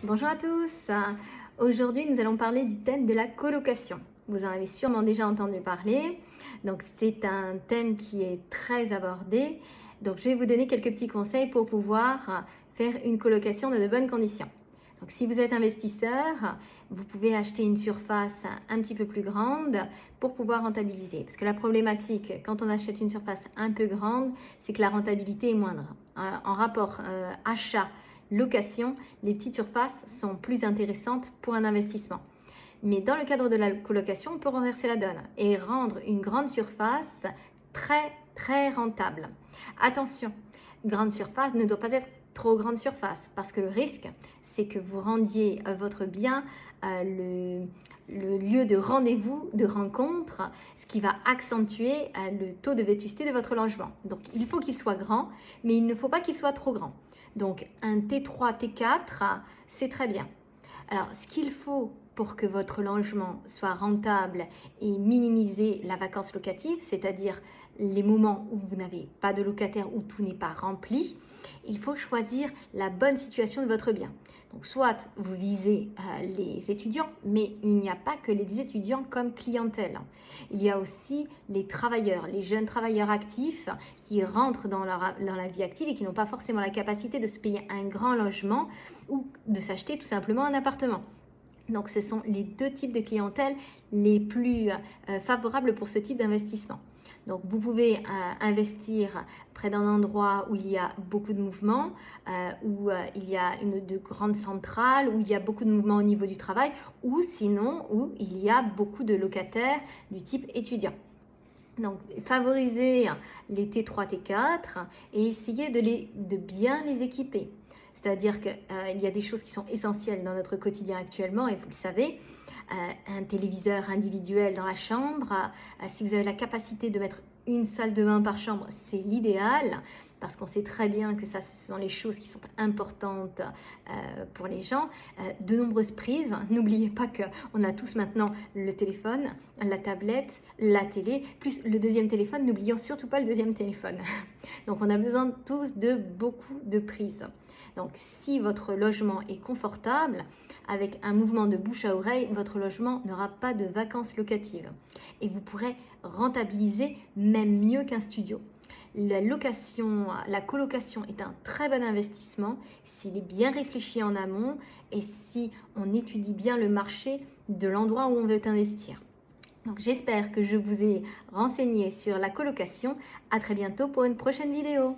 Bonjour à tous. Aujourd'hui, nous allons parler du thème de la colocation. Vous en avez sûrement déjà entendu parler. Donc, c'est un thème qui est très abordé. Donc, je vais vous donner quelques petits conseils pour pouvoir faire une colocation dans de bonnes conditions. Donc, si vous êtes investisseur, vous pouvez acheter une surface un petit peu plus grande pour pouvoir rentabiliser. Parce que la problématique, quand on achète une surface un peu grande, c'est que la rentabilité est moindre. En rapport achat-location, les petites surfaces sont plus intéressantes pour un investissement. Mais dans le cadre de la colocation, on peut renverser la donne et rendre une grande surface très rentable. Attention, grande surface ne doit pas être trop grande surface parce que le risque, c'est que vous rendiez votre bien le lieu de rendez-vous, de rencontre, ce qui va accentuer le taux de vétusté de votre logement. Donc, il faut qu'il soit grand, mais il ne faut pas qu'il soit trop grand. Donc, un T3, T4, c'est très bien. Alors, ce qu'il faut pour que votre logement soit rentable et minimiser la vacance locative, c'est-à-dire les moments où vous n'avez pas de locataire, où tout n'est pas rempli, il faut choisir la bonne situation de votre bien. Donc, soit vous visez les étudiants, mais il n'y a pas que les étudiants comme clientèle. Il y a aussi les travailleurs, les jeunes travailleurs actifs qui rentrent dans la vie active et qui n'ont pas forcément la capacité de se payer un grand logement ou de s'acheter tout simplement un appartement. Donc, ce sont les deux types de clientèle les plus favorables pour ce type d'investissement. Donc, vous pouvez investir près d'un endroit où il y a beaucoup de mouvements, où il y a de grandes centrales, où il y a beaucoup de mouvements au niveau du travail, ou sinon où il y a beaucoup de locataires du type étudiant. Donc, favorisez les T3, T4 et essayez de bien les équiper. C'est-à-dire qu'il y a des choses qui sont essentielles dans notre quotidien actuellement, et vous le savez, un téléviseur individuel dans la chambre, si vous avez la capacité de mettre une salle de bain par chambre, c'est l'idéal, parce qu'on sait très bien que ça, ce sont les choses qui sont importantes pour les gens. De nombreuses prises, n'oubliez pas qu'on a tous maintenant le téléphone, la tablette, la télé, plus le deuxième téléphone, n'oublions surtout pas le deuxième téléphone. Donc on a besoin tous de beaucoup de prises. Donc, si votre logement est confortable, avec un mouvement de bouche à oreille, votre logement n'aura pas de vacances locatives. Et vous pourrez rentabiliser même mieux qu'un studio. La colocation est un très bon investissement s'il est bien réfléchi en amont et si on étudie bien le marché de l'endroit où on veut investir. Donc, j'espère que je vous ai renseigné sur la colocation. À très bientôt pour une prochaine vidéo.